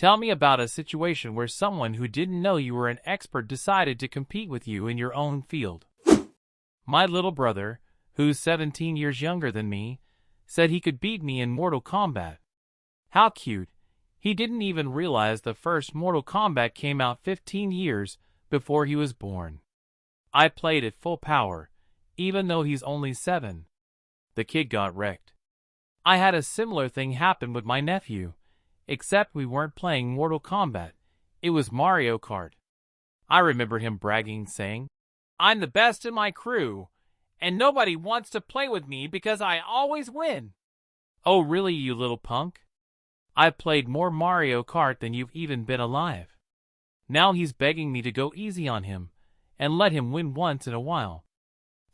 Tell me about a situation where someone who didn't know you were an expert decided to compete with you in your own field. My little brother, who's 17 years younger than me, said he could beat me in Mortal Kombat. How cute. He didn't even realize the first Mortal Kombat came out 15 years before he was born. I played at full power, even though he's only 7. The kid got wrecked. I had a similar thing happen with my nephew, except we weren't playing Mortal Kombat. It was Mario Kart. I remember him bragging, saying, "I'm the best in my crew, and nobody wants to play with me because I always win." Oh really, you little punk? I've played more Mario Kart than you've even been alive. Now he's begging me to go easy on him and let him win once in a while.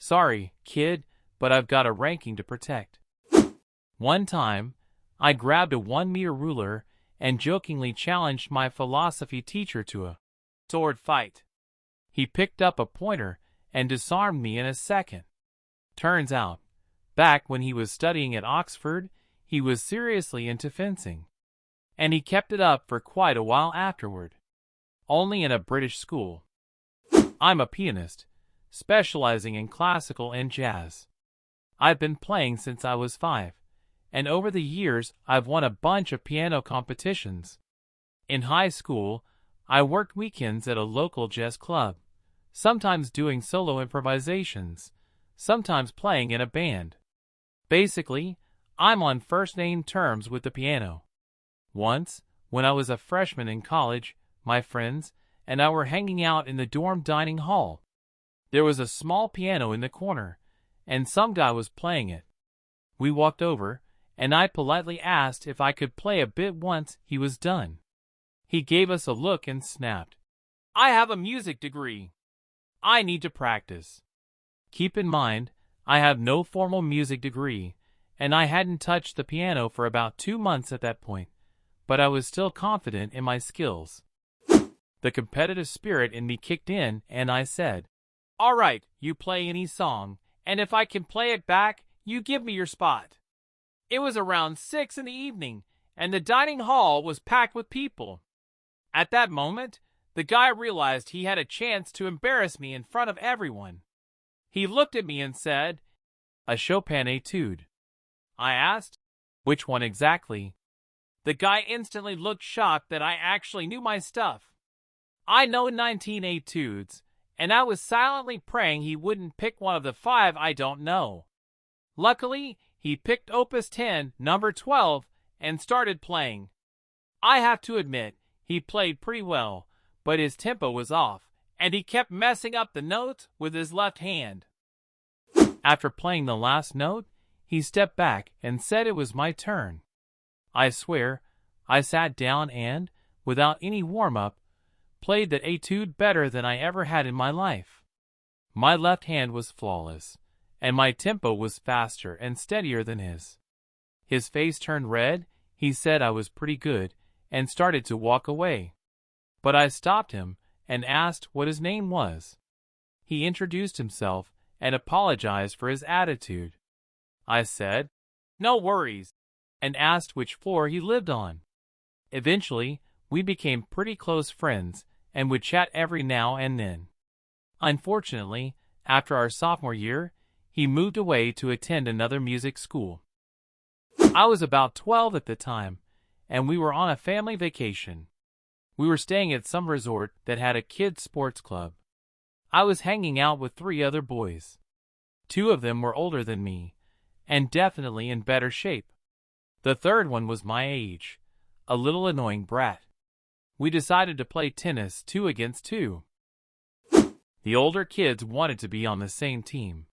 Sorry, kid, but I've got a ranking to protect. One time, I grabbed a 1-meter ruler and jokingly challenged my philosophy teacher to a sword fight. He picked up a pointer and disarmed me in a second. Turns out, back when he was studying at Oxford, he was seriously into fencing. And he kept it up for quite a while afterward. Only in a British school. I'm a pianist, specializing in classical and jazz. I've been playing since I was 5, and over the years I've won a bunch of piano competitions. In high school, I worked weekends at a local jazz club, sometimes doing solo improvisations, sometimes playing in a band. Basically, I'm on first-name terms with the piano. Once, when I was a freshman in college, my friends and I were hanging out in the dorm dining hall. There was a small piano in the corner, and some guy was playing it. We walked over, and I politely asked if I could play a bit once he was done. He gave us a look and snapped, "I have a music degree. I need to practice." Keep in mind, I have no formal music degree, and I hadn't touched the piano for about 2 months at that point, but I was still confident in my skills. The competitive spirit in me kicked in, and I said, "All right, you play any song, and if I can play it back, you give me your spot." It was around 6 in the evening, and the dining hall was packed with people. At that moment, the guy realized he had a chance to embarrass me in front of everyone. He looked at me and said, "A Chopin etude." I asked, "Which one exactly?" The guy instantly looked shocked that I actually knew my stuff. I know 19 etudes, and I was silently praying he wouldn't pick one of the 5 I don't know. Luckily, he picked Opus 10, number 12, and started playing. I have to admit, he played pretty well, but his tempo was off, and he kept messing up the notes with his left hand. After playing the last note, he stepped back and said it was my turn. I swear, I sat down and, without any warm-up, played that etude better than I ever had in my life. My left hand was flawless, and my tempo was faster and steadier than his. His face turned red, he said I was pretty good, and started to walk away. But I stopped him and asked what his name was. He introduced himself and apologized for his attitude. I said, "No worries," and asked which floor he lived on. Eventually, we became pretty close friends and would chat every now and then. Unfortunately, after our sophomore year, he moved away to attend another music school. I was about 12 at the time, and we were on a family vacation. We were staying at some resort that had a kids' sports club. I was hanging out with 3 other boys. 2 of them were older than me, and definitely in better shape. The third one was my age, a little annoying brat. We decided to play tennis 2 against 2. The older kids wanted to be on the same team.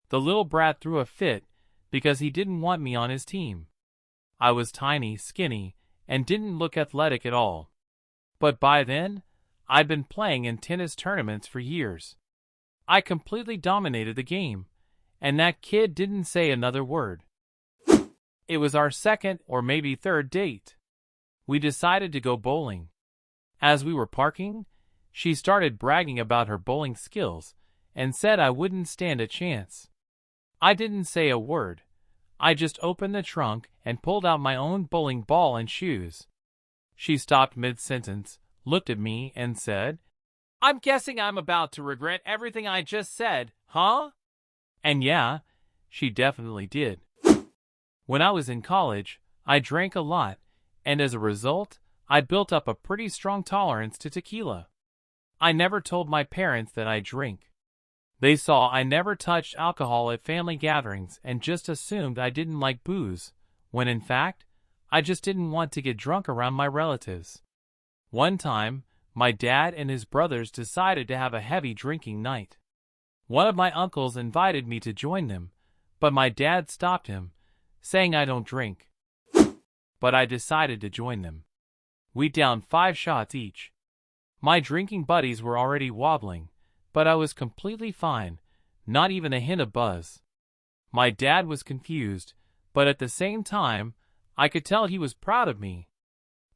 The little brat threw a fit because he didn't want me on his team. I was tiny, skinny, and didn't look athletic at all. But by then, I'd been playing in tennis tournaments for years. I completely dominated the game, and that kid didn't say another word. It was our second or maybe third date. We decided to go bowling. As we were parking, she started bragging about her bowling skills and said I wouldn't stand a chance. I didn't say a word. I just opened the trunk and pulled out my own bowling ball and shoes. She stopped mid-sentence, looked at me, and said, "I'm guessing I'm about to regret everything I just said, huh?" And yeah, she definitely did. When I was in college, I drank a lot, and as a result, I built up a pretty strong tolerance to tequila. I never told my parents that I drink. They saw I never touched alcohol at family gatherings and just assumed I didn't like booze, when in fact, I just didn't want to get drunk around my relatives. One time, my dad and his brothers decided to have a heavy drinking night. One of my uncles invited me to join them, but my dad stopped him, saying I don't drink. But I decided to join them. We downed 5 shots each. My drinking buddies were already wobbling, but I was completely fine, not even a hint of buzz. My dad was confused, but at the same time, I could tell he was proud of me.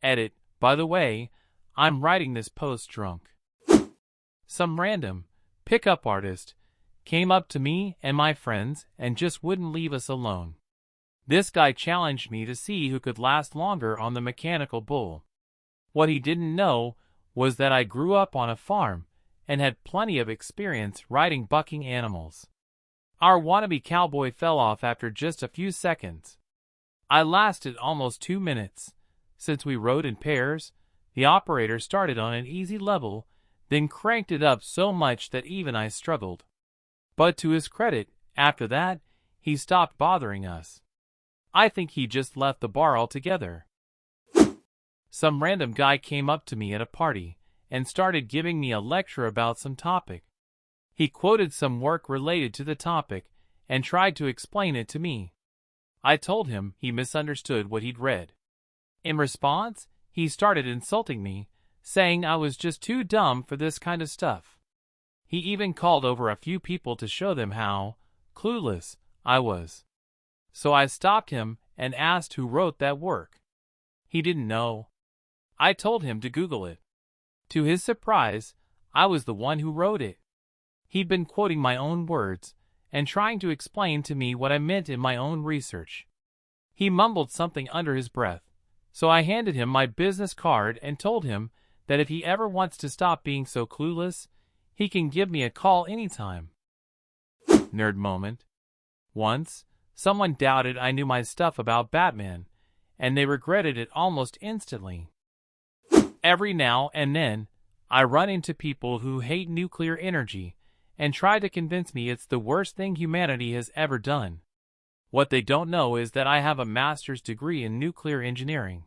Edit, by the way, I'm writing this post drunk. Some random pickup artist came up to me and my friends and just wouldn't leave us alone. This guy challenged me to see who could last longer on the mechanical bull. What he didn't know was that I grew up on a farm and had plenty of experience riding bucking animals. Our wannabe cowboy fell off after just a few seconds. I lasted almost 2 minutes. Since we rode in pairs, the operator started on an easy level, then cranked it up so much that even I struggled. But to his credit, after that, he stopped bothering us. I think he just left the bar altogether. Some random guy came up to me at a party and started giving me a lecture about some topic. He quoted some work related to the topic and tried to explain it to me. I told him he misunderstood what he'd read. In response, he started insulting me, saying I was just too dumb for this kind of stuff. He even called over a few people to show them how clueless I was. So I stopped him and asked who wrote that work. He didn't know. I told him to Google it. To his surprise, I was the one who wrote it. He'd been quoting my own words and trying to explain to me what I meant in my own research. He mumbled something under his breath, so I handed him my business card and told him that if he ever wants to stop being so clueless, he can give me a call anytime. Nerd moment. Once, someone doubted I knew my stuff about Batman, and they regretted it almost instantly. Every now and then, I run into people who hate nuclear energy and try to convince me it's the worst thing humanity has ever done. What they don't know is that I have a master's degree in nuclear engineering.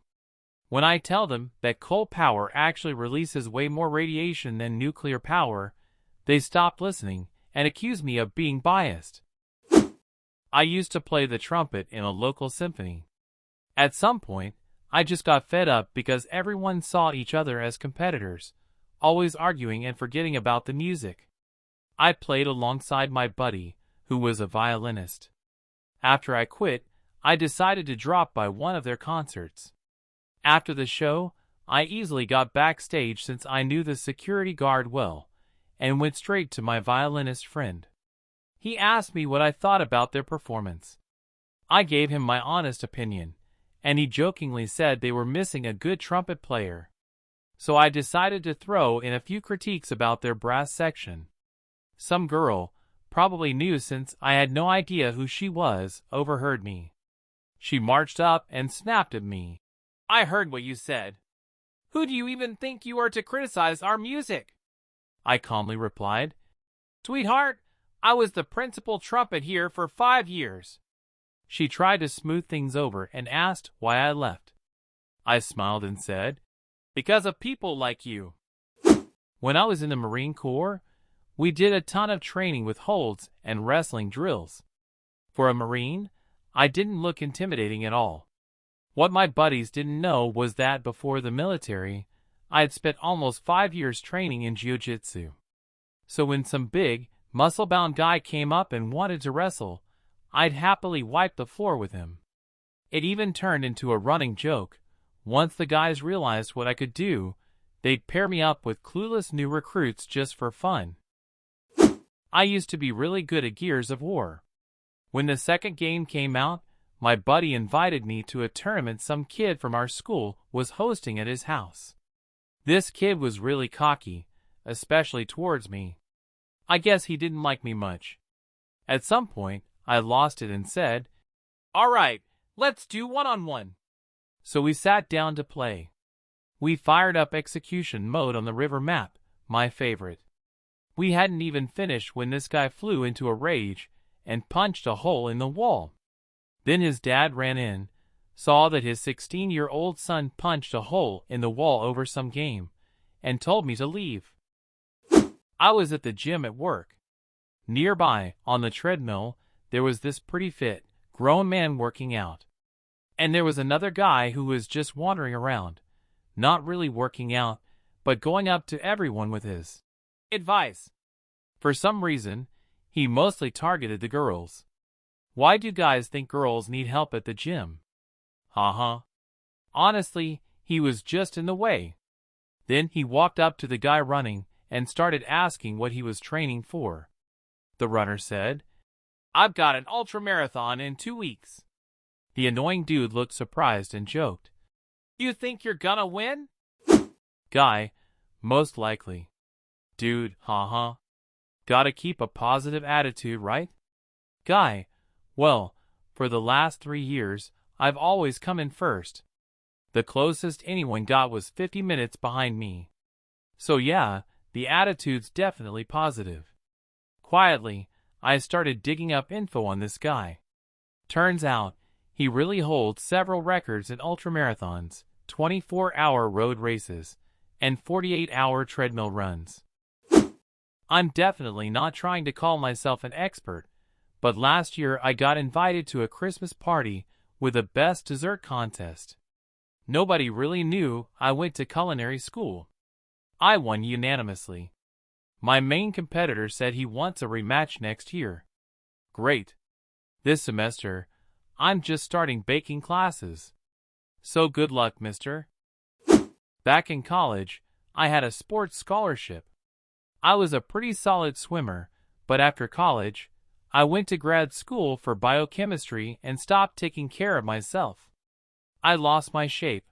When I tell them that coal power actually releases way more radiation than nuclear power, they stop listening and accuse me of being biased. I used to play the trumpet in a local symphony. At some point, I just got fed up because everyone saw each other as competitors, always arguing and forgetting about the music. I played alongside my buddy, who was a violinist. After I quit, I decided to drop by one of their concerts. After the show, I easily got backstage since I knew the security guard well, and went straight to my violinist friend. He asked me what I thought about their performance. I gave him my honest opinion, and he jokingly said they were missing a good trumpet player. So I decided to throw in a few critiques about their brass section. Some girl, probably new since I had no idea who she was, overheard me. She marched up and snapped at me. "I heard what you said. Who do you even think you are to criticize our music?" I calmly replied, "Sweetheart, I was the principal trumpet here for 5 years." She tried to smooth things over and asked why I left. I smiled and said, "Because of people like you." When I was in the Marine Corps, we did a ton of training with holds and wrestling drills. For a Marine, I didn't look intimidating at all. What my buddies didn't know was that before the military, I had spent almost 5 years training in jiu-jitsu. So when some big, muscle-bound guy came up and wanted to wrestle, I'd happily wipe the floor with him. It even turned into a running joke. Once the guys realized what I could do, they'd pair me up with clueless new recruits just for fun. I used to be really good at Gears of War. When the second game came out, my buddy invited me to a tournament some kid from our school was hosting at his house. This kid was really cocky, especially towards me. I guess he didn't like me much. At some point, I lost it and said, "All right, let's do one-on-one." So we sat down to play. We fired up execution mode on the river map, my favorite. We hadn't even finished when this guy flew into a rage and punched a hole in the wall. Then his dad ran in, saw that his 16-year-old son punched a hole in the wall over some game, and told me to leave. I was at the gym at work. Nearby, on the treadmill, there was this pretty fit, grown man working out. And there was another guy who was just wandering around, not really working out, but going up to everyone with his advice. For some reason, he mostly targeted the girls. Why do guys think girls need help at the gym? Honestly, he was just in the way. Then he walked up to the guy running and started asking what he was training for. The runner said, "I've got an ultramarathon in 2 weeks." The annoying dude looked surprised and joked, "You think you're gonna win?" Guy, "Most likely." Dude, Gotta keep a positive attitude, right? Guy, "Well, for the last 3 years, I've always come in first. The closest anyone got was 50 minutes behind me. So yeah, the attitude's definitely positive." Quietly, I started digging up info on this guy. Turns out, he really holds several records in ultramarathons, 24-hour road races, and 48-hour treadmill runs. I'm definitely not trying to call myself an expert, but last year I got invited to a Christmas party with a best dessert contest. Nobody really knew I went to culinary school. I won unanimously. My main competitor said he wants a rematch next year. Great. This semester, I'm just starting baking classes. So good luck, mister. Back in college, I had a sports scholarship. I was a pretty solid swimmer, but after college, I went to grad school for biochemistry and stopped taking care of myself. I lost my shape,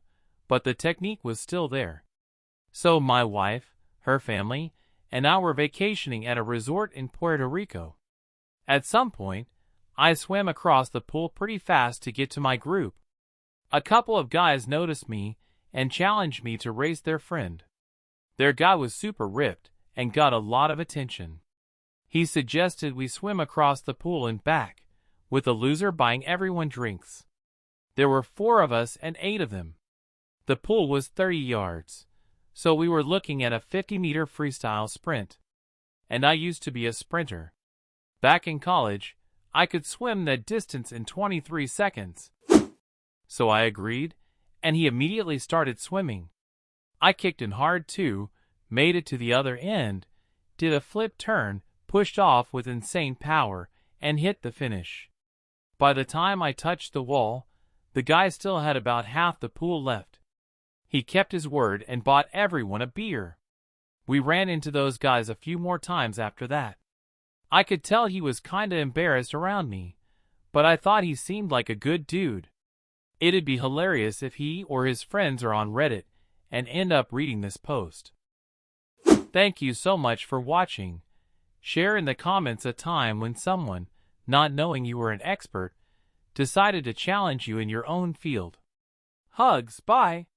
but the technique was still there. So my wife, her family, and I were vacationing at a resort in Puerto Rico. At some point, I swam across the pool pretty fast to get to my group. A couple of guys noticed me and challenged me to race their friend. Their guy was super ripped and got a lot of attention. He suggested we swim across the pool and back, with the loser buying everyone drinks. There were 4 of us and 8 of them. The pool was 30 yards, so we were looking at a 50-meter freestyle sprint. And I used to be a sprinter. Back in college, I could swim that distance in 23 seconds. So I agreed, and he immediately started swimming. I kicked in hard too, made it to the other end, did a flip turn, pushed off with insane power, and hit the finish. By the time I touched the wall, the guy still had about half the pool left. He kept his word and bought everyone a beer. We ran into those guys a few more times after that. I could tell he was kinda embarrassed around me, but I thought he seemed like a good dude. It'd be hilarious if he or his friends are on Reddit and end up reading this post. Thank you so much for watching. Share in the comments a time when someone, not knowing you were an expert, decided to challenge you in your own field. Hugs, bye!